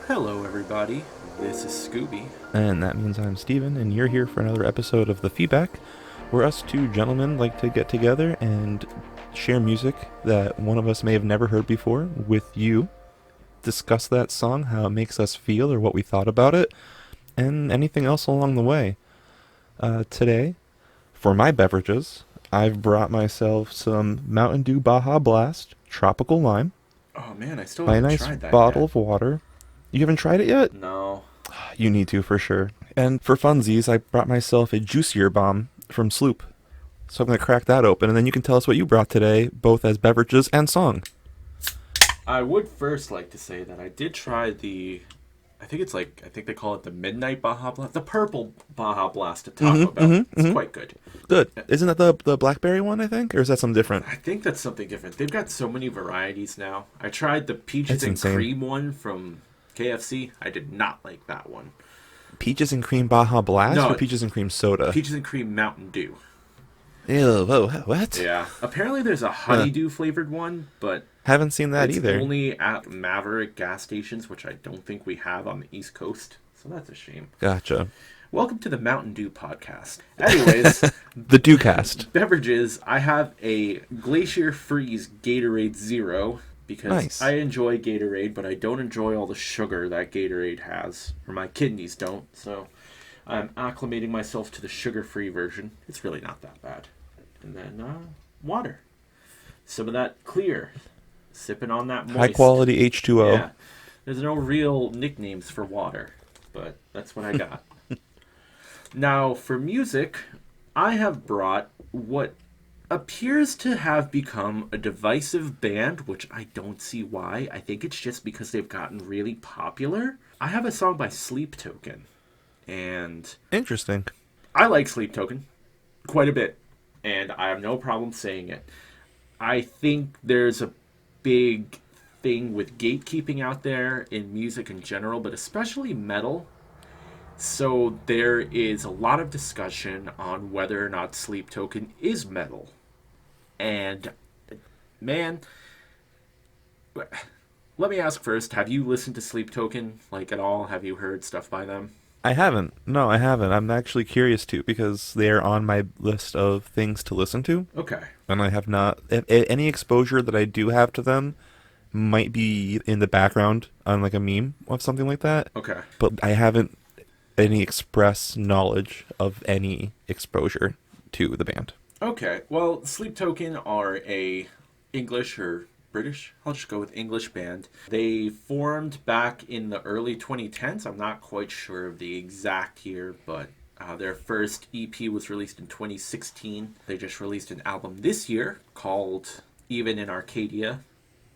Hello, everybody. This is Scooby. And that means I'm Steven, and you're here for another episode of The Feedback, where us two gentlemen like to get together and share music that one of us may have never heard before with you, discuss that song, how it makes us feel or what we thought about it, and anything else along the way. Today, for my beverages, I've brought myself some Mountain Dew Baja Blast Tropical Lime, Oh man, I still my haven't nice tried that bottle yet. of water. You haven't tried it yet? No. You need to for sure. And for funsies, I brought myself a juicier bomb from Sloop. So I'm going to crack that open, and then you can tell us what you brought today, both as beverages and song. I would first like to say that I did try I think they call it the Midnight Baja Blast, the purple Baja Blast at Taco Bell. It's quite good. Good. Isn't that the blackberry one, I think? Or is that something different? I think that's something different. They've got so many varieties now. I tried the peaches It's and insane. cream one from KFC. I did not like that one. Peaches and cream Baja Blast No, or peaches and cream soda? Peaches and cream Mountain Dew. Ew, whoa, what? Yeah. Apparently there's a honeydew flavored one, but Haven't seen that it's either. only at Maverick gas stations, which I don't think we have on the East Coast. So that's a shame. Gotcha. Welcome to the Mountain Dew podcast. Anyways, The Dewcast. beverages. I have a Glacier Freeze Gatorade Zero because Nice. I enjoy Gatorade, but I don't enjoy all the sugar that Gatorade has, or my kidneys don't. So I'm acclimating myself to the sugar-free version. It's really not that bad. And then water. Some of that clear. Sipping on that moist. High quality H2O. Yeah. There's no real nicknames for water, but that's what I got. Now, for music, I have brought what appears to have become a divisive band, which I don't see why. I think it's just because they've gotten really popular. I have a song by Sleep Token, and Interesting. I like Sleep Token quite a bit, and I have no problem saying it. I think there's a big thing with gatekeeping out there in music in general, but especially metal. So there is a lot of discussion on whether or not Sleep Token is metal. And man, let me ask first, have you listened to Sleep Token like at all? Have you heard stuff by them? I haven't. No, I haven't. I'm actually curious to because they're on my list of things to listen to. Okay. And I have not. Any exposure that I do have to them might be in the background on like a meme of something like that. Okay. But I haven't any express knowledge of any exposure to the band. Okay. Well, Sleep Token are a English or British, I'll just go with English band. They formed back in the early 2010s. I'm not quite sure of the exact year, but their first EP was released in 2016. They just released an album this year called Even in Arcadia.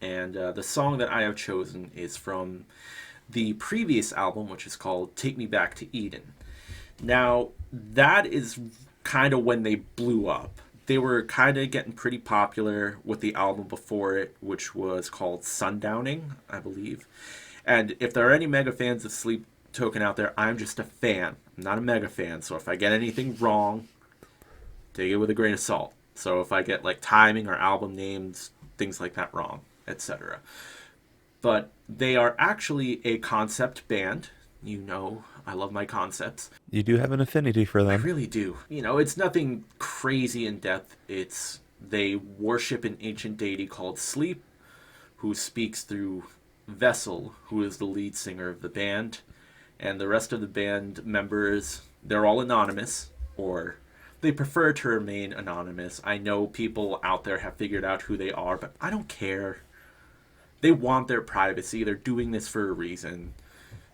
And the song that I have chosen is from the previous album, which is called Take Me Back to Eden. Now, that is kind of when they blew up. They were kind of getting pretty popular with the album before it, which was called Sundowning, I believe. And if there are any mega fans of Sleep Token out there, I'm just a fan. I'm not a mega fan, so if I get anything wrong, take it with a grain of salt. So if I get like timing or album names, things like that wrong, etc. But they are actually a concept band. You know, I love my concepts. You do have an affinity for I them. really do. You know, it's nothing crazy in depth. It's they worship an ancient deity called Sleep, who speaks through Vessel, who is the lead singer of the band. And the rest of the band members, they're all anonymous, or they prefer to remain anonymous. I know people out there have figured out who they are, but I don't care. They want their privacy. They're doing this for a reason.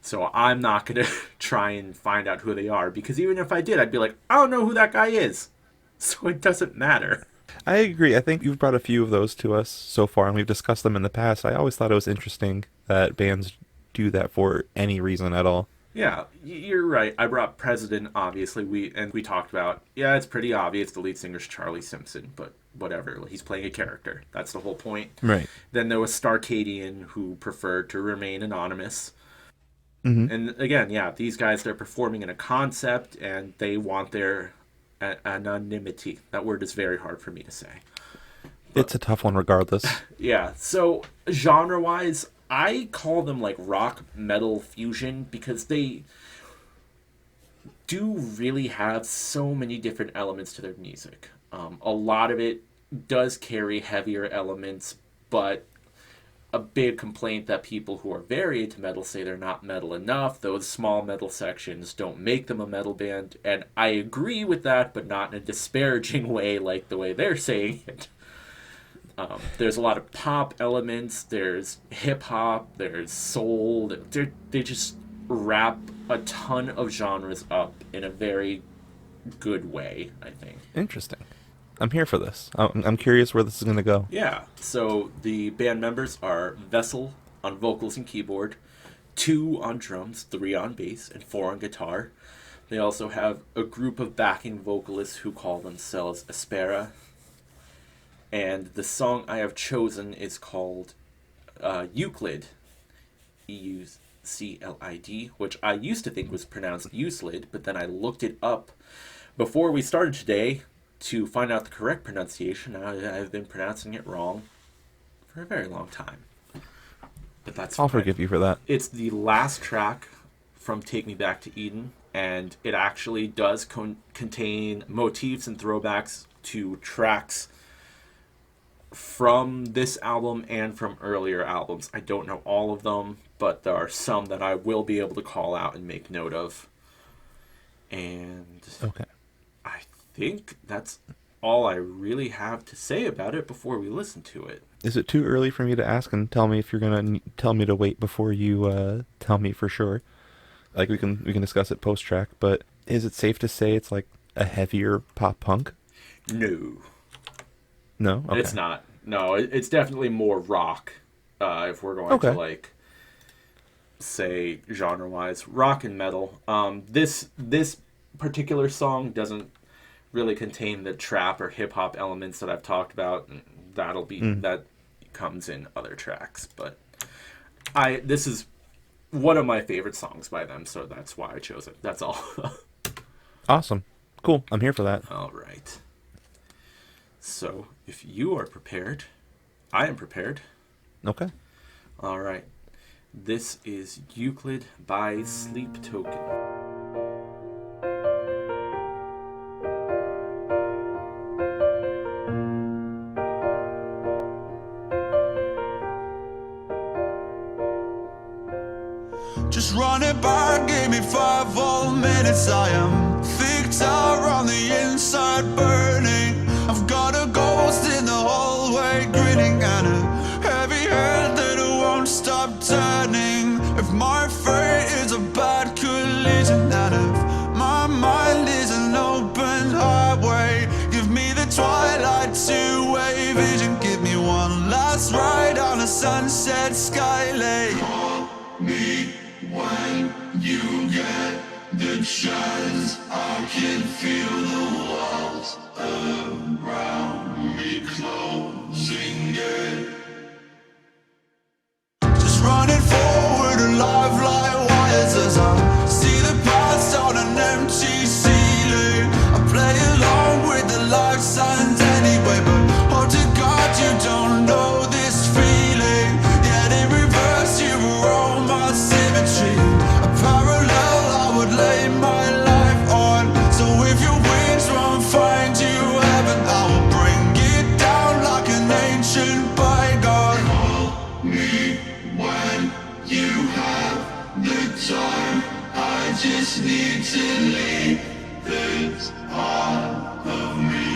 So I'm not going to try and find out who they are, because even if I did, I'd be like, I don't know who that guy is. So it doesn't matter. I agree. I think you've brought a few of those to us so far, and we've discussed them in the past. I always thought it was interesting that bands do that for any reason at all. Yeah, you're right. I brought President, obviously. We talked about, yeah, it's pretty obvious the lead singer's Charlie Simpson, but whatever. He's playing a character. That's the whole point. Right. Then there was Starcadian, who preferred to remain anonymous. Mm-hmm. And again, yeah, these guys, they're performing in a concept, and they want their anonymity. That word is very hard for me to say. It's a tough one regardless. Yeah, so genre-wise, I call them like rock metal fusion because they do really have so many different elements to their music. A lot of it does carry heavier elements, but a big complaint that people who are very into metal say they're not metal enough. Those small metal sections don't make them a metal band, and I agree with that, but not in a disparaging way like the way they're saying it. There's a lot of pop elements, there's hip hop, there's soul. They just wrap a ton of genres up in a very good way, I think. Interesting. I'm here for this. I'm curious where this is going to go. Yeah, so the band members are Vessel on vocals and keyboard, 2 on drums, 3 on bass, and 4 on guitar. They also have a group of backing vocalists who call themselves Aspera. And the song I have chosen is called Euclid, Euclid, which I used to think was pronounced Euclid, but then I looked it up before we started today to find out the correct pronunciation. I've been pronouncing it wrong for a very long time. But that's I'll forgive you for that. It's the last track from Take Me Back to Eden, and it actually does contain motifs and throwbacks to tracks from this album and from earlier albums. I don't know all of them, but there are some that I will be able to call out and make note of. And okay, I think that's all I really have to say about it before we listen to it. Is it too early for me to ask and tell me if you're gonna tell me to wait before you tell me for sure? Like we can discuss it post track, but is it safe to say it's like a heavier pop punk? No. No? Okay. It's not. No, it's definitely more rock, if we're going to, like, say, genre-wise. Rock and metal. This particular song doesn't really contain the trap or hip-hop elements that I've talked about. That comes in other tracks. But this is one of my favorite songs by them, so that's why I chose it. That's all. Awesome. Cool. I'm here for that. All right. So, if you are prepared, I am prepared. Okay. All right. This is Euclid by Sleep Token. Just run it back, give me 5 whole minutes. I am thick out on the inside, burning. I've got a ghost in the hallway, grinning, and a heavy head that won't stop turning. If my fate is a bad collision, and if my mind is an open highway, give me the twilight two-way vision. Give me one last ride on a sunset skylane. Call me when you get the chance. I can feel the walls around me closing in. Just running forward, alive like wires, as I see the past on an empty ceiling. I play along with the life signs anyway, but oh to God, you don't know this feeling. Yet in reverse, you were all my symmetry. A parallel I would lay my life on. So if your wings won't find you heaven, I will bring it down like an ancient bygone. Call me when you have the time. I just need to leave this part of me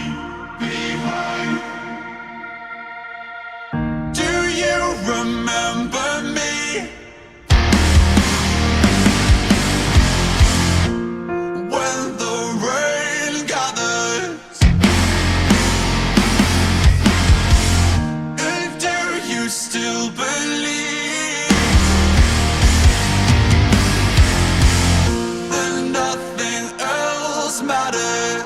behind. Do you remember me? When the rain gathers, and do you still believe that nothing else matters?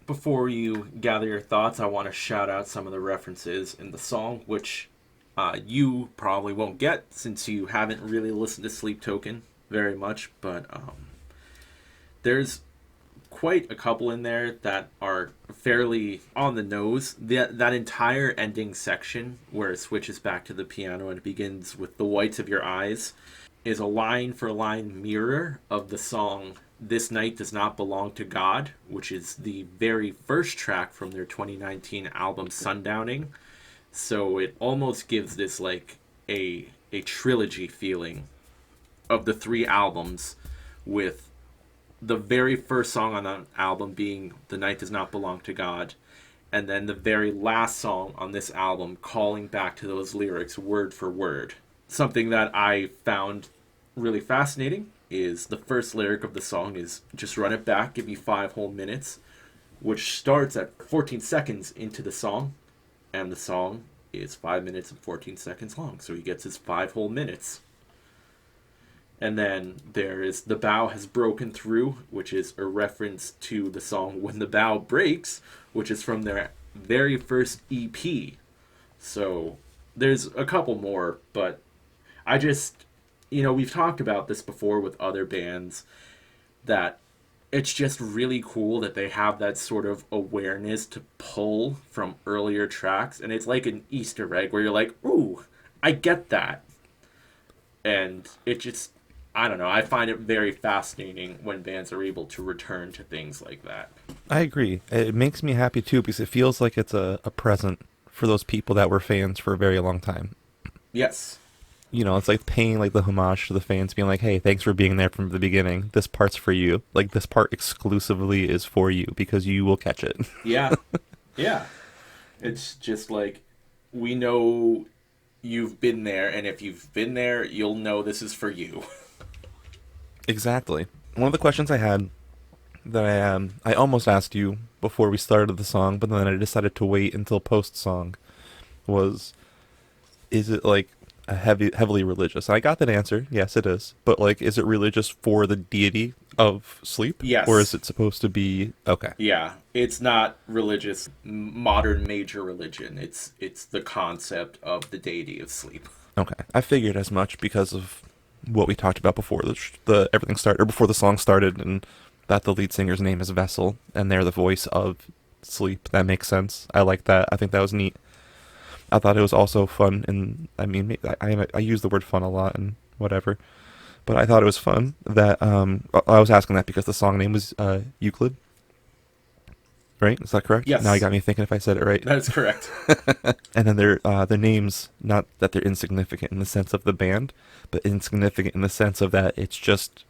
Before you gather your thoughts, I want to shout out some of the references in the song, which you probably won't get since you haven't really listened to Sleep Token very much, but there's quite a couple in there that are fairly on the nose. That entire ending section where it switches back to the piano and it begins with the whites of your eyes is a line for line mirror of the song This Night Does Not Belong to God, which is the very first track from their 2019 album Sundowning. So it almost gives this like a trilogy feeling of the three albums, with the very first song on the album being The Night Does Not Belong to God, and then the very last song on this album calling back to those lyrics word for word. Something that I found really fascinating is the first lyric of the song is "Just run it back, give me 5 whole minutes," which starts at 14 seconds into the song, and the song is 5 minutes and 14 seconds long, so he gets his 5 whole minutes. And then there is "The Bow Has Broken Through," which is a reference to the song "When the Bow Breaks," which is from their very first EP. So there's a couple more, but I just, we've talked about this before with other bands, that it's just really cool that they have that sort of awareness to pull from earlier tracks. And it's like an Easter egg where you're like, ooh, I get that. And it just, I don't know, I find it very fascinating when bands are able to return to things like that. I agree. It makes me happy too because it feels like it's a present for those people that were fans for a very long time. Yes. It's like paying like the homage to the fans, being like, hey, thanks for being there from the beginning. This part's for you. Like, this part exclusively is for you because you will catch it. Yeah. Yeah. It's just like, we know you've been there, and if you've been there, you'll know this is for you. Exactly. One of the questions I had that I almost asked you before we started the song, but then I decided to wait until post-song was, is it like a heavily religious? I got that answer. Yes, it is. But like, is it religious for the deity of sleep? Yes. Or is it supposed to be okay? Yeah, it's not religious, modern major religion. It's the concept of the deity of sleep. Okay, I figured as much because of what we talked about before the everything started, or before the song started, and that the lead singer's name is Vessel, and they're the voice of sleep. That makes sense. I like that. I think that was neat. I thought it was also fun, and I mean, I use the word fun a lot and whatever, but I thought it was fun that I was asking that because the song name was Euclid, right? Is that correct? Yes. Now you got me thinking if I said it right. That is correct. And then their names, not that they're insignificant in the sense of the band, but insignificant in the sense of that it's just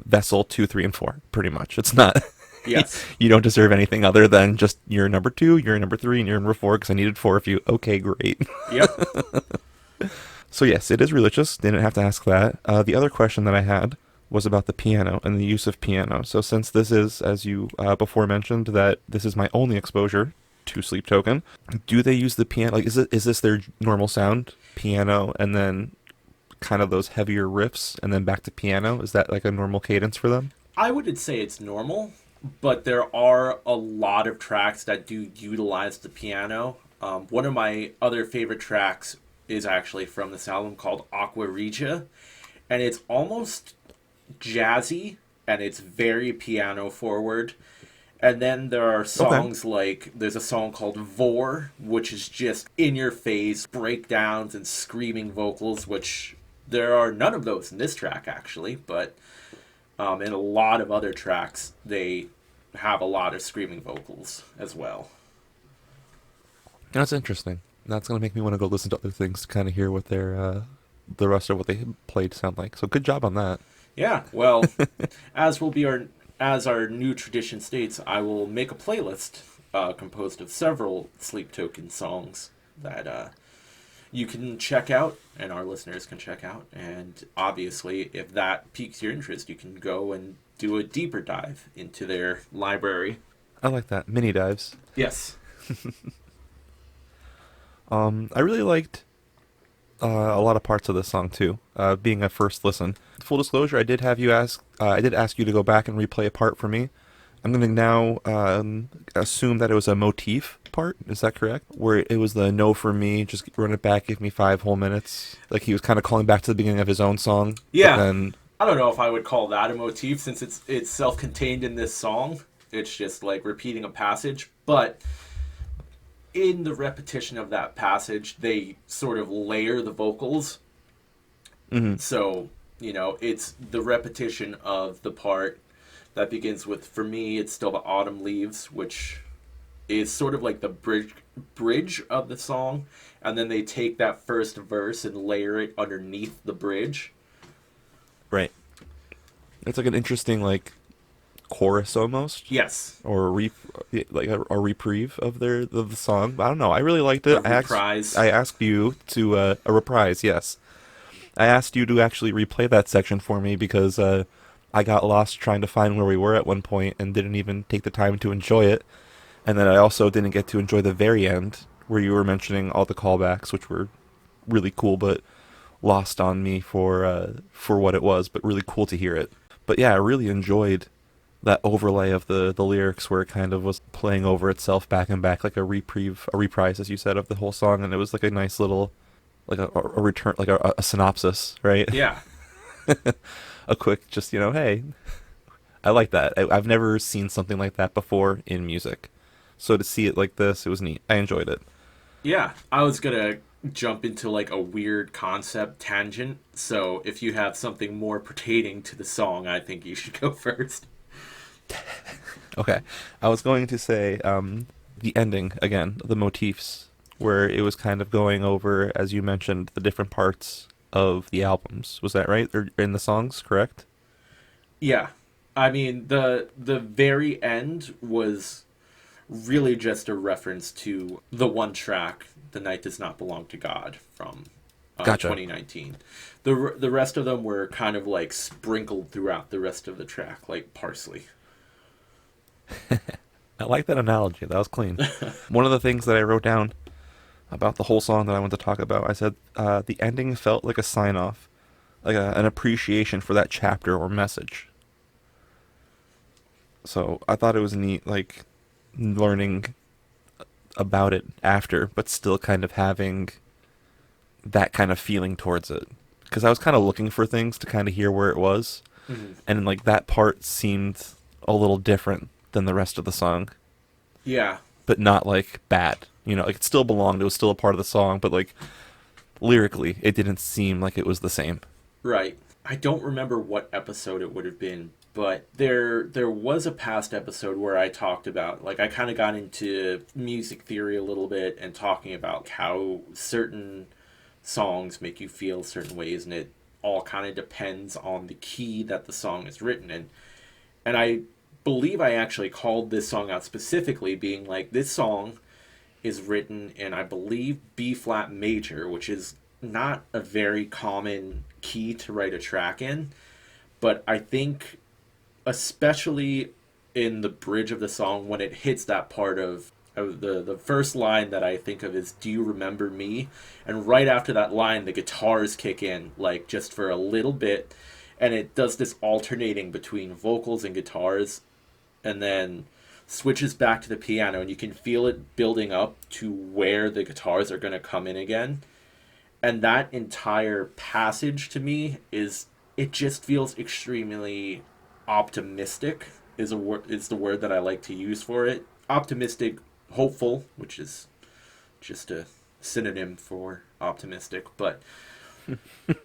Vessel 2, 3, and 4. Pretty much, it's not. Yes. You don't deserve anything other than just you're number 2, you're number 3, and you're number 4 because I needed 4 of you. Okay, great. Yep. So yes, it is religious. Didn't have to ask that. The other question that I had was about the piano and the use of piano. So since this is, as you before mentioned, that this is my only exposure to Sleep Token, do they use the piano? Like, is this their normal sound, piano, and then kind of those heavier riffs, and then back to piano? Is that like a normal cadence for them? I wouldn't say it's normal, but there are a lot of tracks that do utilize the piano. One of my other favorite tracks is actually from this album called Aqua Regia, and it's almost jazzy, and it's very piano forward. And then there are songs like, there's a song called Vor, which is just in your face, breakdowns and screaming vocals, which there are none of those in this track actually, but in a lot of other tracks, they have a lot of screaming vocals as well. That's interesting. That's going to make me want to go listen to other things to kind of hear what their the rest of what they played sound like. So good job on that. Yeah, well, as our new tradition states, I will make a playlist composed of several Sleep Token songs that you can check out, and our listeners can check out. And obviously, if that piques your interest, you can go and do a deeper dive into their library. I like that. Mini dives. Yes. I really liked a lot of parts of this song too, being a first listen. Full disclosure, I did ask you to go back and replay a part for me, I'm going to now assume that it was a motif part. Is that correct? Where it was the no for me, just run it back, give me 5 whole minutes. Like he was kind of calling back to the beginning of his own song. But Yeah, then, I don't know if I would call that a motif since it's self-contained in this song. It's just like repeating a passage, but in the repetition of that passage, they sort of layer the vocals. So, it's the repetition of the part that begins with, for me, it's still the autumn leaves, which is sort of like the bridge of the song. And then they take that first verse and layer it underneath the bridge. right. It's like an interesting, like, chorus almost. Yes. Or a reprieve of the song. I don't know. I really liked it. A reprise. I asked you to a reprise. Yes, I asked you to actually replay that section for me because I got lost trying to find where we were at one point and didn't even take the time to enjoy it. And then I also didn't get to enjoy the very end where you were mentioning all the callbacks, which were really cool, but lost on me for what it was. But really cool to hear it. But yeah, I really enjoyed that overlay of the lyrics where it kind of was playing over itself back and back like a reprise, as you said, of the whole song, and it was like a nice little, like a return, like a synopsis, right? Yeah. A quick, just, hey, I like that. I've never seen something like that before in music, so to see it like this, it was neat. I enjoyed it. Yeah. I was going to jump into like a weird concept tangent, so if you have something more pertaining to the song, I think you should go first. Okay, I was going to say the ending again, the motifs, where it was kind of going over, as you mentioned, the different parts of the albums. Was that right? Or in the songs, correct? Yeah. I mean, the very end was really just a reference to the one track, "The Night Does Not Belong to God," from Gotcha. 2019. The rest of them were kind of like sprinkled throughout the rest of the track, like parsley. I like that analogy. That was clean. One of the things that I wrote down about the whole song that I want to talk about, I said the ending felt like a sign-off, like an appreciation for that chapter or message. So I thought it was neat, like, learning about it after, but still kind of having that kind of feeling towards it. Because I was kind of looking for things to kind of hear where it was, and like that part seemed a little different than the rest of the song. Yeah. But not like bad. Like it still belonged. It was still a part of the song, but like lyrically, it didn't seem like it was the same. Right. I don't remember what episode it would have been, but there was a past episode where I talked about, like, I kind of got into music theory a little bit and talking about how certain songs make you feel certain ways, and it all kind of depends on the key that the song is written in. And I believe I actually called this song out specifically, being like, this song is written in, I believe, B flat major, which is not a very common key to write a track in, but I think especially in the bridge of the song, when it hits that part of the first line that I think of is, "Do you remember me?" And right after that line, the guitars kick in, like, just for a little bit, and it does this alternating between vocals and guitars, and then switches back to the piano, and you can feel it building up to where the guitars are going to come in again. And that entire passage to me it just feels extremely optimistic is the word that I like to use for it. Optimistic, hopeful, which is just a synonym for optimistic, but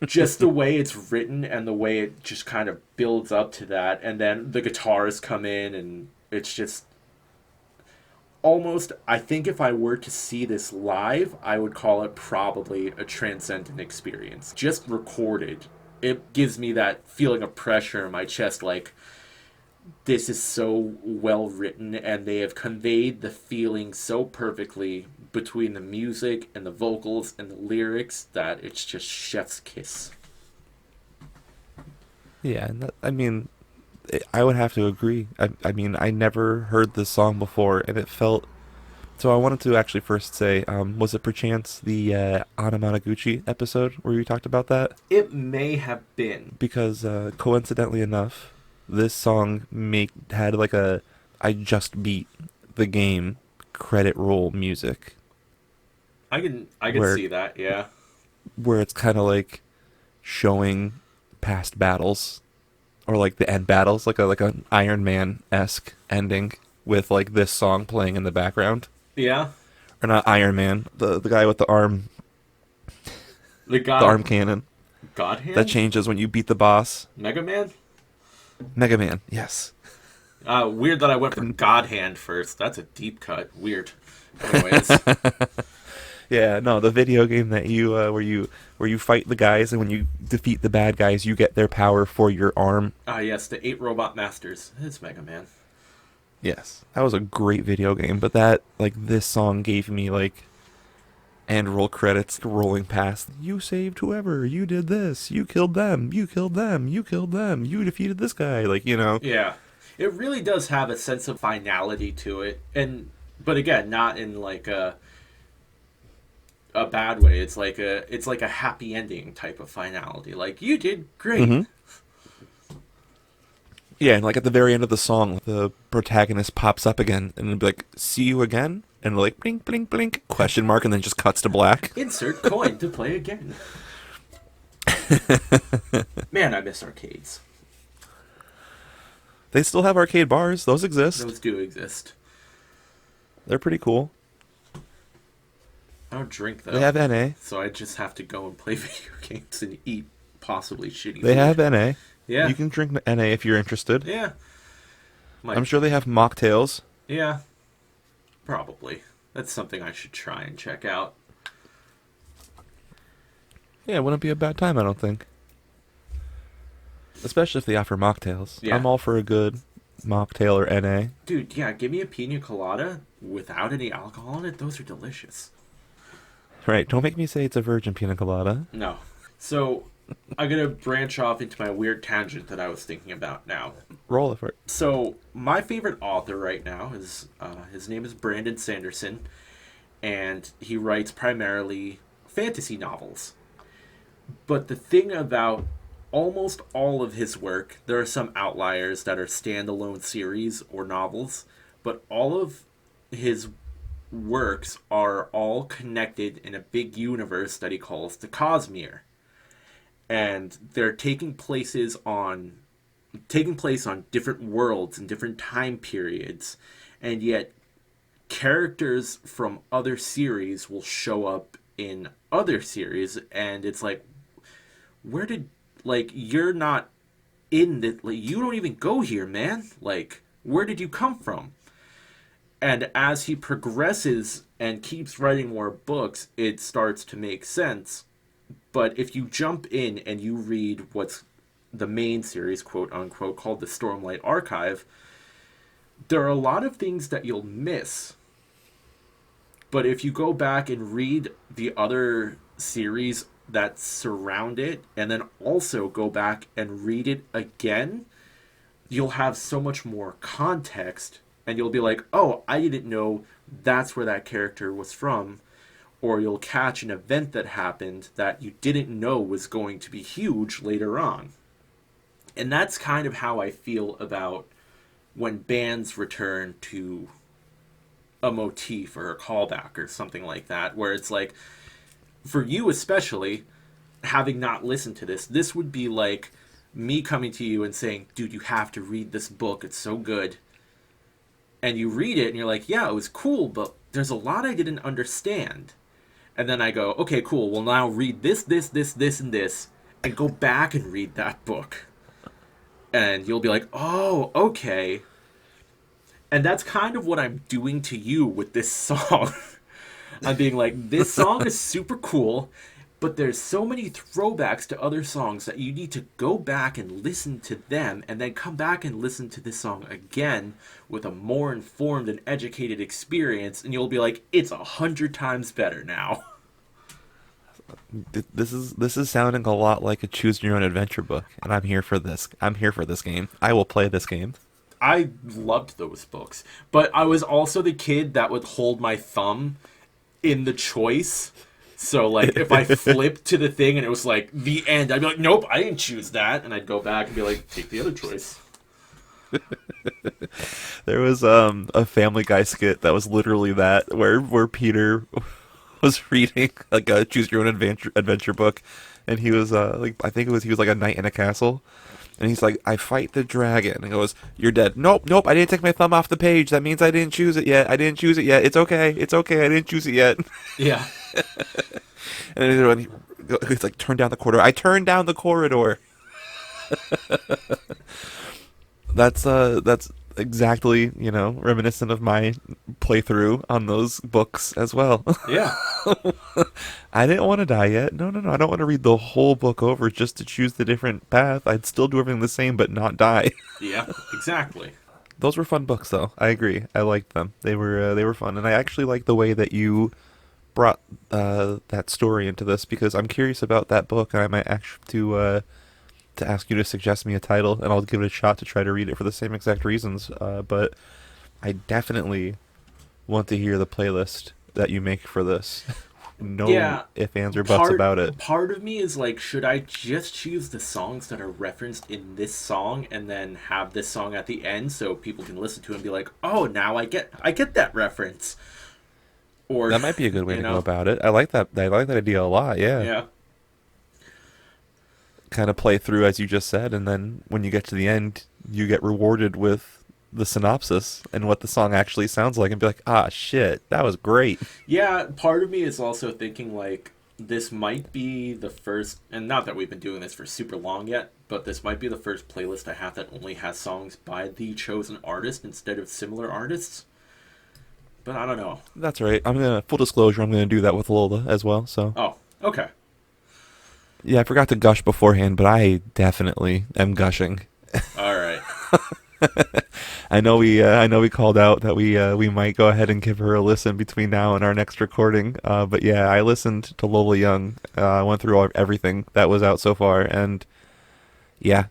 just the way it's written and the way it just kind of builds up to that, and then the guitars come in, and it's just almost, I think if I were to see this live, I would call it probably a transcendent experience. Just recorded, it gives me that feeling of pressure in my chest, like, this is so well written, and they have conveyed the feeling so perfectly between the music and the vocals and the lyrics that it's just chef's kiss. Yeah, and I would have to agree. I mean, I never heard this song before, and it felt... So I wanted to actually first say, was it perchance the Anamanaguchi episode where you talked about that? It may have been. Because coincidentally enough, this song had like a I just beat the game credit roll music. I can Where see that, yeah. where it's kind of like showing past battles or like the end battles, like an Iron Man-esque ending with like this song playing in the background. Yeah. Or not Iron Man, the guy with the arm The the arm cannon. God Hand? That changes when you beat the boss. Mega Man? Mega Man, yes. Weird that I went for God Hand first. That's a deep cut. Weird. Anyways. Yeah, no, the video game that you where you fight the guys, and when you defeat the bad guys, you get their power for your arm. Yes, the 8 Robot Masters. It's Mega Man. Yes, that was a great video game. But that this song gave me like end roll credits rolling past. You saved whoever. You did this. You killed them. You killed them. You killed them. You defeated this guy. Yeah. It really does have a sense of finality to it, but again, not in like a bad way. It's like a happy ending type of finality. Like, you did great. Mm-hmm. Yeah, and like at the very end of the song, the protagonist pops up again, and it'll be like, "See you again," and like blink, blink, blink, question mark, and then just cuts to black. Insert coin to play again. Man, I miss arcades. They still have arcade bars; those exist. Those do exist. They're pretty cool. I don't drink though. They have NA. So I just have to go and play video games and eat possibly shitty They food. have NA. Yeah. You can drink NA if you're interested. Yeah. I'm sure they have mocktails. Yeah. Probably. That's something I should try and check out. Yeah, it wouldn't be a bad time, I don't think. Especially if they offer mocktails. Yeah. I'm all for a good mocktail or NA. Dude, yeah, give me a pina colada without any alcohol in it. Those are delicious. Right, don't make me say it's a virgin pina colada. No. So, I'm going to branch off into my weird tangent that I was thinking about now. Roll it for it. So, my favorite author right now is, his name is Brandon Sanderson, and he writes primarily fantasy novels. But the thing about almost all of his work, there are some outliers that are standalone series or novels, but all of his works are all connected in a big universe that he calls the Cosmere. And they're taking place on different worlds and different time periods, and yet characters from other series will show up in other series, and it's like, where did, like, you're not in the, like, you don't even go here, man. Like, where did you come from? And as he progresses and keeps writing more books, it starts to make sense. But if you jump in and you read what's the main series, quote unquote, called the Stormlight Archive, there are a lot of things that you'll miss. But if you go back and read the other series that surround it, and then also go back and read it again, you'll have so much more context, and you'll be like, oh, I didn't know that's where that character was from. Or you'll catch an event that happened that you didn't know was going to be huge later on. And that's kind of how I feel about when bands return to a motif or a callback or something like that, where it's like, for you especially, having not listened to this would be like me coming to you and saying, dude, you have to read this book, it's so good. And you read it and you're like, yeah, it was cool, but there's a lot I didn't understand. And then I go, okay, cool, well now read this, and this, and go back and read that book. And you'll be like, oh, okay. And that's kind of what I'm doing to you with this song. I'm being like, this song is super cool, but there's so many throwbacks to other songs that you need to go back and listen to them, and then come back and listen to this song again with a more informed and educated experience, and you'll be like, it's 100 times better now. This is sounding a lot like a choose your own adventure book, and I'm here for this. I'm here for this game. I will play this game. I loved those books, but I was also the kid that would hold my thumb in the choice. So, like, if I flipped to the thing and it was, like, the end, I'd be like, nope, I didn't choose that. And I'd go back and be like, take the other choice. There was a Family Guy skit that was literally that, where Peter was reading like a choose your own adventure book, and he was like, I think he was like a knight in a castle, and he's like, I fight the dragon, and he goes, you're dead. Nope, I didn't take my thumb off the page. That means I didn't choose it yet. It's okay, I didn't choose it yet. Yeah. And then he's like, turn down the corridor. I turned down the corridor. That's exactly, reminiscent of my playthrough on those books as well. Yeah. I didn't want to die yet. No. I don't want to read the whole book over just to choose the different path. I'd still do everything the same, but not die. Yeah, exactly. Those were fun books, though. I agree. I liked them. They were fun, and I actually like the way that you brought that story into this, because I'm curious about that book, and I might actually to ask you to suggest me a title, and I'll give it a shot to try to read it for the same exact reasons. But I definitely want to hear the playlist that you make for this. No ifs, ands, or buts about it. Part of me is like, should I just choose the songs that are referenced in this song and then have this song at the end so people can listen to it and be like, oh, now I get that reference. Or that might be a good way to go about it. I like that idea a lot. Yeah. Kind of play through as you just said, and then when you get to the end, you get rewarded with the synopsis and what the song actually sounds like, and be like, ah, shit, that was great. Yeah, part of me is also thinking like, this might be the first, and not that we've been doing this for super long yet, but this might be the first playlist I have that only has songs by the chosen artist instead of similar artists. But I don't know. That's right. Full disclosure, I'm gonna do that with Lola as well. So. Oh, okay. Yeah, I forgot to gush beforehand, but I definitely am gushing. All right. I know we called out that we might go ahead and give her a listen between now and our next recording. But yeah, I listened to Lola Young. I went through everything that was out so far, and yeah,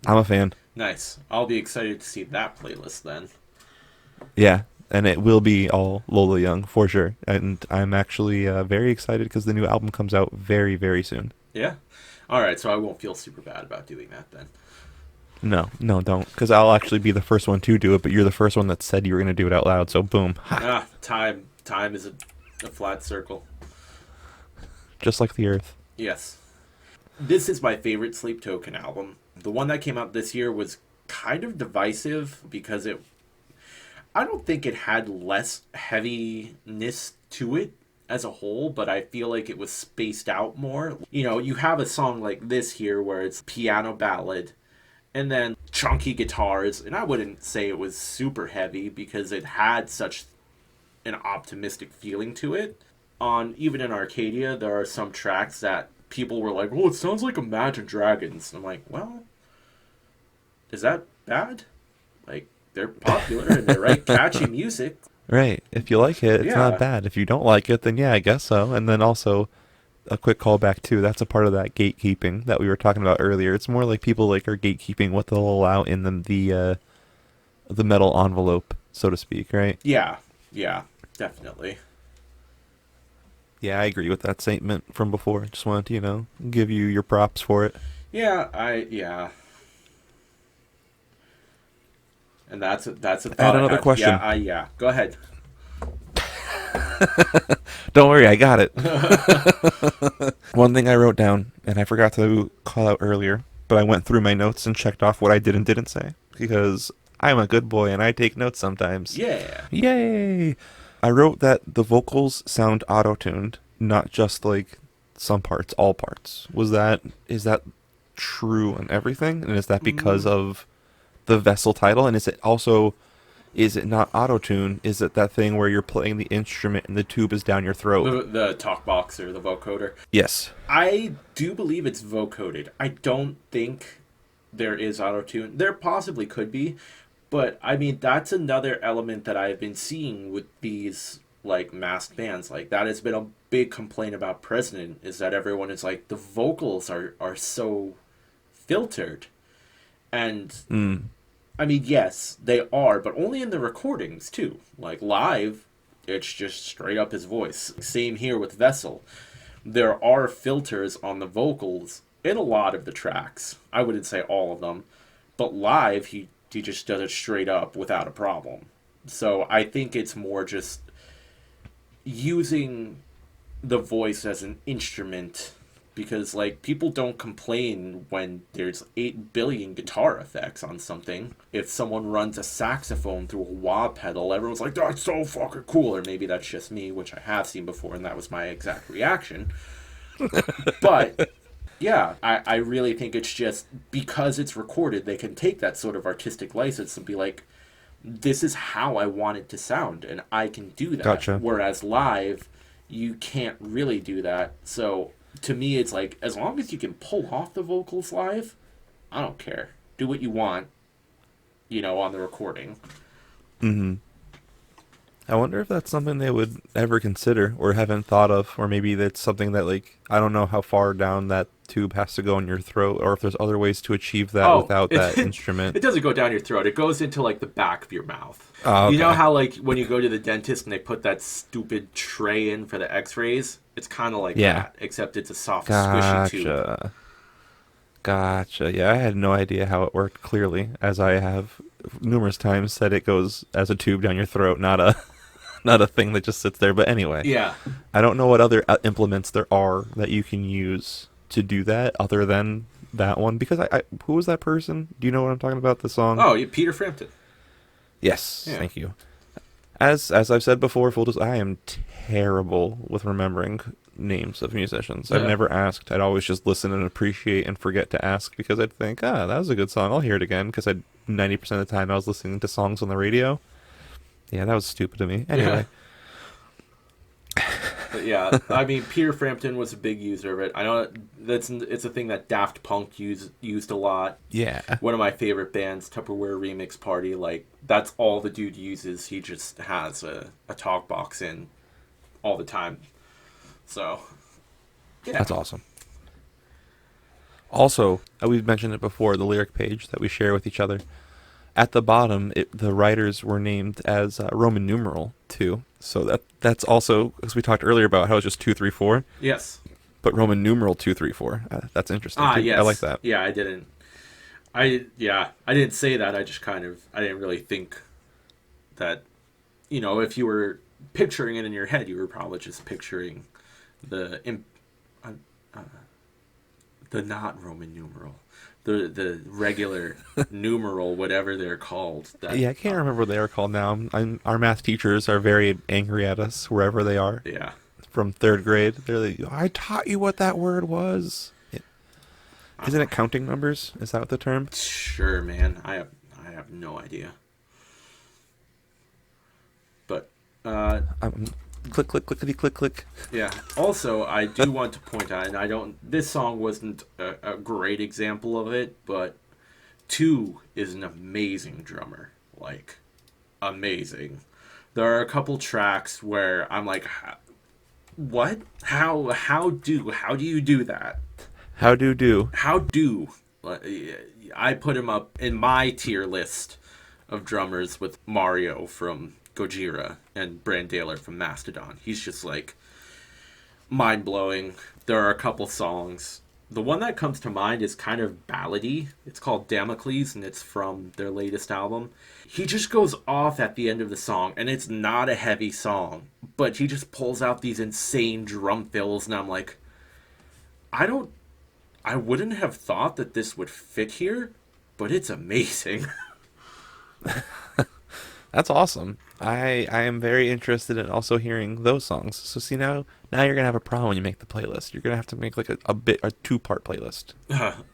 I'm a fan. Nice. I'll be excited to see that playlist then. Yeah, and it will be all Lola Young for sure. And I'm actually very excited because the new album comes out very, very soon. Yeah? All right, so I won't feel super bad about doing that then. No, don't. Because I'll actually be the first one to do it, but you're the first one that said you were going to do it out loud, so boom. Time is a flat circle. Just like the Earth. Yes. This is my favorite Sleep Token album. The one that came out this year was kind of divisive because I don't think it had less heaviness to it as a whole, but I feel like it was spaced out more. You have a song like this here where it's piano ballad and then chunky guitars, and I wouldn't say it was super heavy because it had such an optimistic feeling to it. Even in Arcadia, there are some tracks that people were like, oh, it sounds like Imagine Dragons. And I'm like, well, is that bad? Like, they're popular and they write catchy music. Right. If you like it, it's not bad. If you don't like it, then yeah, I guess so. And then also, a quick callback too, that's a part of that gatekeeping that we were talking about earlier. It's more like people are gatekeeping what they'll allow in the metal envelope, so to speak, right? Yeah, definitely. Yeah, I agree with that statement from before. Just wanted to, give you your props for it. Yeah. And that's a thought. I had another question. Yeah. Go ahead. Don't worry, I got it. One thing I wrote down, and I forgot to call out earlier, but I went through my notes and checked off what I did and didn't say, because I'm a good boy and I take notes sometimes. Yeah. Yay! I wrote that the vocals sound auto-tuned, not just like some parts, all parts. Is that true on everything? And is that because of the Vessel title? And is it not auto-tune? Is it that thing where you're playing the instrument and the tube is down your throat? The talk box or the vocoder? Yes. I do believe it's vocoded. I don't think there is auto-tune. There possibly could be, but I mean, that's another element that I've been seeing with these like masked bands. Like, that has been a big complaint about President, is that everyone is like, the vocals are so filtered. And I mean, yes, they are, but only in the recordings, too. Like, live, it's just straight up his voice. Same here with Vessel. There are filters on the vocals in a lot of the tracks. I wouldn't say all of them. But live, he He just does it straight up without a problem. So I think it's more just using the voice as an instrument, because like people don't complain when there's 8 billion guitar effects on something. If someone runs a saxophone through a wah pedal, everyone's like, that's so fucking cool. Or maybe that's just me, which I have seen before, and that was my exact reaction. But yeah, I really think it's just because it's recorded, they can take that sort of artistic license and be like, this is how I want it to sound, and I can do that. Gotcha. Whereas live, you can't really do that. So to me, it's like, as long as you can pull off the vocals live, I don't care. Do what you want, on the recording. Mm-hmm. I wonder if that's something they would ever consider or haven't thought of, or maybe that's something that, like, I don't know how far down that tube has to go in your throat, or if there's other ways to achieve that without that instrument. It doesn't go down your throat. It goes into, like, the back of your mouth. Oh, okay. You know how, like, when you go to the dentist and they put that stupid tray in for the x-rays? It's kind of like that, except it's a soft, squishy tube. Gotcha. Yeah, I had no idea how it worked, clearly, as I have numerous times said it goes as a tube down your throat, not a thing that just sits there. But anyway, yeah, I don't know what other implements there are that you can use to do that other than that one, because I who was that person? Do you know what I'm talking about? The song? Oh, Peter Frampton. Yes, yeah. Thank you. As I've said before, I am terrible with remembering names of musicians. I've never asked. I'd always just listen and appreciate and forget to ask, because I'd think, that was a good song, I'll hear it again, because 90% of the time I was listening to songs on the radio. Yeah, that was stupid of me. Anyway. But yeah, I mean, Peter Frampton was a big user of it. I know it's a thing that Daft Punk used a lot. Yeah. One of my favorite bands, Tupperware Remix Party, like, that's all the dude uses. He just has a talk box in all the time. So, yeah. That's awesome. Also, we've mentioned it before, the lyric page that we share with each other. At the bottom, the writers were named as Roman numeral too. So that's also, as we talked earlier about how it's just 2, 3, 4. Yes. But Roman numeral 2, 3, 4. That's interesting. Yes. I like that. Yeah, I didn't say that. I didn't really think that, if you were picturing it in your head, you were probably just picturing the not Roman numeral. The regular numeral, whatever they're called. Yeah, I can't remember what they are called now. Our math teachers are very angry at us wherever they are. Yeah. From 3rd grade. They're like, I taught you what that word was. Isn't it counting numbers? Is that the term? Sure, man. I have no idea. But, click, click, clickety, click, click. Yeah. Also, I do want to point out, and this song wasn't a great example of it, but 2 is an amazing drummer. Like, amazing. There are a couple tracks where I'm like, what? How do you do that? How do? I put him up in my tier list of drummers with Mario from Gojira and Brandaler from Mastodon. He's just like mind-blowing. There are a couple songs. The one that comes to mind is kind of ballady. It's called Damocles, and it's from their latest album. He just goes off at the end of the song, and it's not a heavy song, but he just pulls out these insane drum fills, and I'm like, I wouldn't have thought that this would fit here, but it's amazing. That's awesome. I am very interested in also hearing those songs. So see, now you're gonna have a problem when you make the playlist. You're gonna have to make like a 2-part playlist.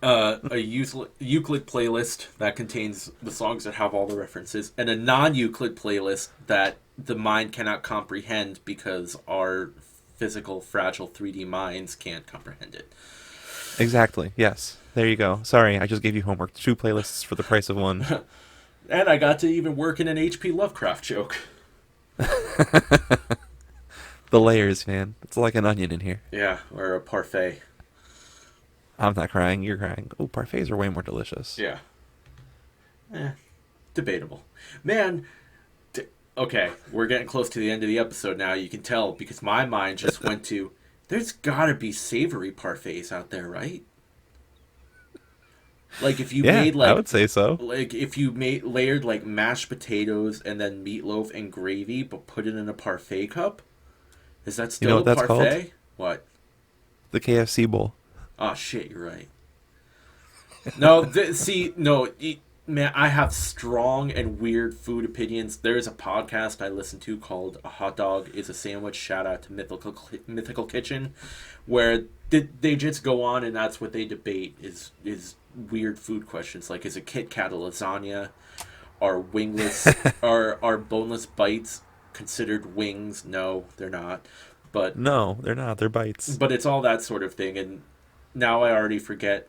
A Euclid playlist that contains the songs that have all the references, and a non-Euclid playlist that the mind cannot comprehend because our physical, fragile 3D minds can't comprehend it. Exactly. Yes. There you go. Sorry, I just gave you homework. 2 playlists for the price of 1. And I got to even work in an H.P. Lovecraft joke. The layers, man. It's like an onion in here. Yeah, or a parfait. I'm not crying, you're crying. Oh, parfaits are way more delicious. Yeah. Debatable. Man, okay, we're getting close to the end of the episode now. You can tell because my mind just went to, there's gotta be savory parfaits out there, right? Like if you Yeah, made I would say so. like if you made layered like mashed potatoes and then meatloaf and gravy, but put it in a parfait cup. Is that You know still what a that's called? parfait? What? The KFC bowl. Oh shit, you're right. No, see, no, man, I have strong and weird food opinions. There's a podcast I listen to called "A Hot Dog Is a Sandwich." Shout out to Mythical Kitchen, where they just go on and that's what they debate is weird food questions like is a Kit Kat a lasagna, are wingless, are boneless bites considered wings? No, they're not. But No, they're not. They're bites. but it's all that sort of thing, and now I already forget.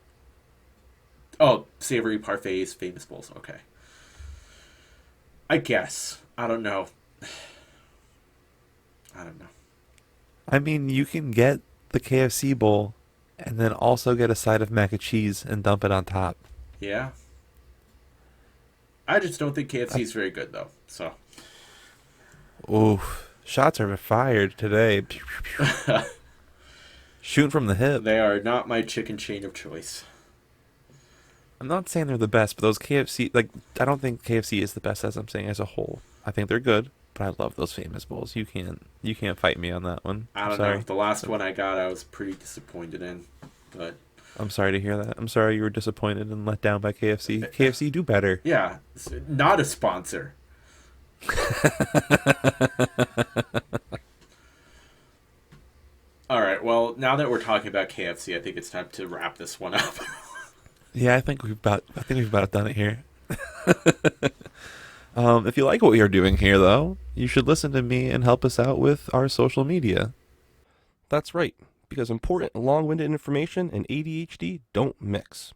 Oh, savory parfaits, famous bowls. Okay. I guess. I don't know. I don't know. I mean, you can get the KFC bowl and then also get a side of mac and cheese and dump it on top. Yeah. I just don't think KFC is very good, though. So. Oof. Shots are fired today. Shooting from the hip. They are not my chicken chain of choice. I'm not saying they're the best, but those KFC, like, I don't think KFC is the best, as I'm saying, as a whole. I think they're good, but I love those famous bowls. You can't fight me on that one. I don't know. The last one I got, I was pretty disappointed in, but I'm sorry to hear that. I'm sorry you were disappointed and let down by KFC. KFC, do better. yeah, not a sponsor. All right. Well, now that we're talking about KFC, I think it's time to wrap this one up. Yeah, I think we've about done it here. If you like what we are doing here, though, you should listen to me and help us out with our social media. That's right, because important, long-winded information and ADHD don't mix.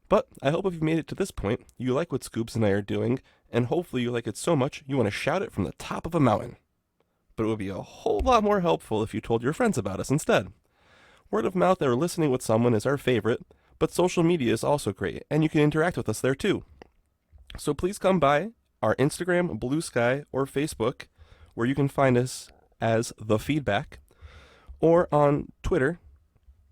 But I hope if you've made it to this point, you like what Scoops and I are doing, and hopefully you like it so much you want to shout it from the top of a mountain. But it would be a whole lot more helpful if you told your friends about us instead. Word of mouth or listening with someone is our favorite, but social media is also great, and you can interact with us there too. So please come by our Instagram, Blue Sky, or Facebook, where you can find us as The Feedback, or on Twitter,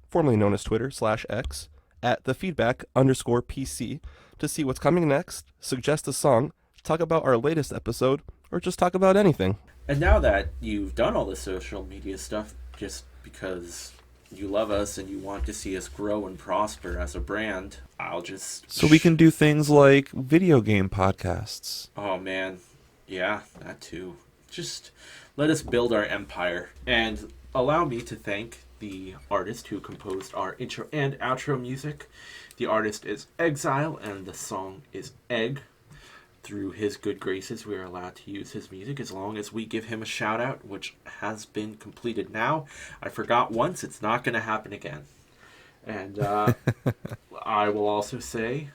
formerly known as Twitter /X, at @thefeedback_PC to see what's coming next, suggest a song, talk about our latest episode, or just talk about anything. And now that you've done all the social media stuff, just because you love us and you want to see us grow and prosper as a brand, I'll just... So we can do things like video game podcasts. Oh, man. Yeah, that too. Just let us build our empire. And allow me to thank the artist who composed our intro and outro music. The artist is Exile, and the song is Egg. Through his good graces, we are allowed to use his music as long as we give him a shout out, which has been completed now. I forgot once, it's not going to happen again. And I will also say,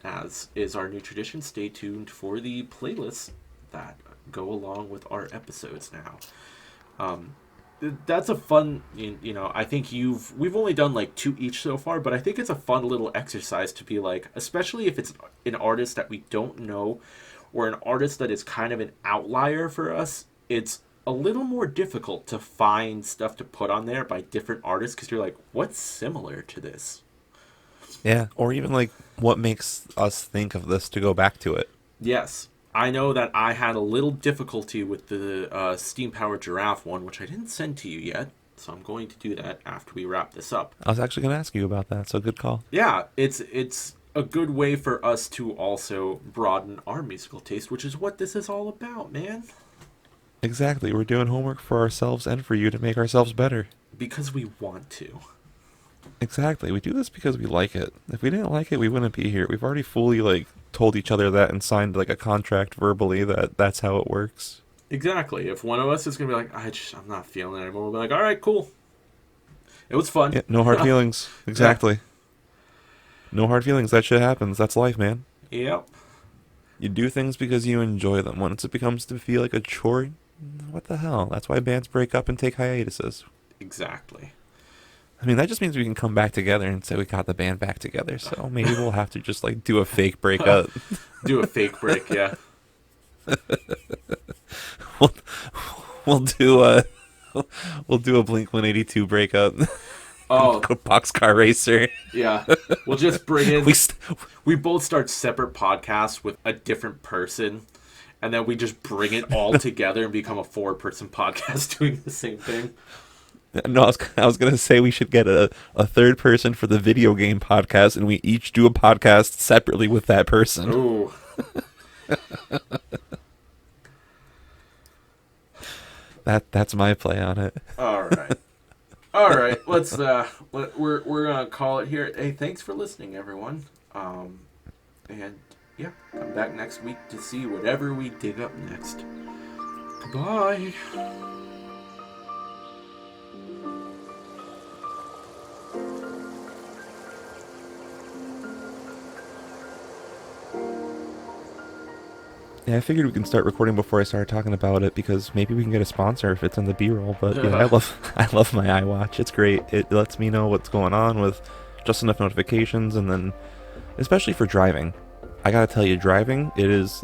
as is our new tradition, stay tuned for the playlists that go along with our episodes now. That's a fun, I think we've only done like 2 each so far, but I think it's a fun little exercise to be like, especially if it's an artist that we don't know or an artist that is kind of an outlier for us, it's a little more difficult to find stuff to put on there by different artists because you're like, what's similar to this? Yeah, or even like what makes us think of this to go back to it. Yes. I know that I had a little difficulty with the steam-powered giraffe one, which I didn't send to you yet, so I'm going to do that after we wrap this up. I was actually going to ask you about that, so good call. Yeah, it's a good way for us to also broaden our musical taste, which is what this is all about, man. Exactly, we're doing homework for ourselves and for you to make ourselves better. Because we want to. Exactly, we do this because we like it. If we didn't like it, we wouldn't be here. We've already fully, told each other that and signed, a contract verbally that that's how it works. Exactly. If one of us is going to be like, I'm not feeling it anymore, we'll be like, all right, cool. It was fun. Yeah, no hard feelings. Exactly. Yeah. No hard feelings. That shit happens. That's life, man. Yep. You do things because you enjoy them. Once it becomes to feel like a chore, what the hell? That's why bands break up and take hiatuses. Exactly. I mean, that just means we can come back together and say we got the band back together. So maybe we'll have to just do a fake breakup. Do a fake break, yeah. we'll do a Blink-182 breakup. Oh, Boxcar Racer. yeah. We'll just bring in. We We both start separate podcasts with a different person, and then we just bring it all together and become a 4-person podcast doing the same thing. No, I was gonna say we should get a third person for the video game podcast, and we each do a podcast separately with that person. Ooh. That's my play on it. All right. Let's we're gonna call it here. Hey, thanks for listening, everyone. And yeah, come back next week to see whatever we dig up next. Goodbye. Yeah, I figured we can start recording before I started talking about it because maybe we can get a sponsor if it's in the B-roll. But yeah, I love my iWatch. It's great. It lets me know what's going on with just enough notifications, and then especially for driving. I gotta tell you, driving, it is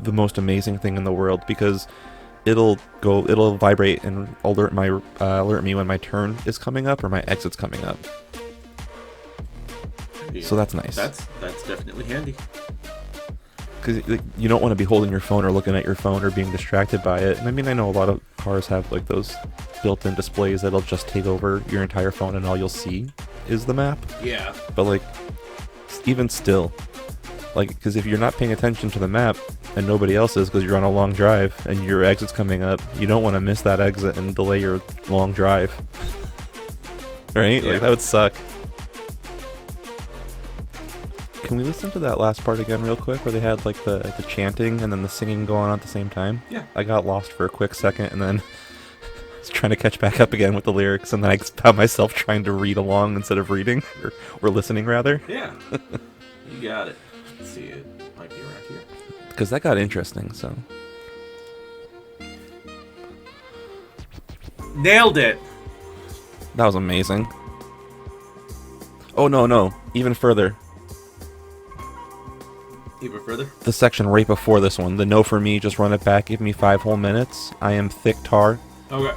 the most amazing thing in the world because it'll vibrate and alert me when my turn is coming up or my exit's coming up. Yeah, so that's nice. That's definitely handy. Because you don't want to be holding your phone or looking at your phone or being distracted by it. And I mean, I know a lot of cars have like those built-in displays that'll just take over your entire phone and all you'll see is the map. Yeah. But like, even still, like, because if you're not paying attention to the map and nobody else is because you're on a long drive and your exit's coming up, you don't want to miss that exit and delay your long drive. Right? Yeah. Like, that would suck. Can we listen to that last part again real quick where they had like the chanting and then the singing going on at the same time? Yeah. I got lost for a quick second and then was trying to catch back up again with the lyrics, and then I found myself trying to read along instead of reading, or listening rather. Yeah. You got it. Let's see, it might be around here. Because that got interesting, so. Nailed it! That was amazing. Oh, no. Even further. Even further? The section right before this one. The no for me, just run it back, give me 5 whole minutes. I am thick tar. Okay.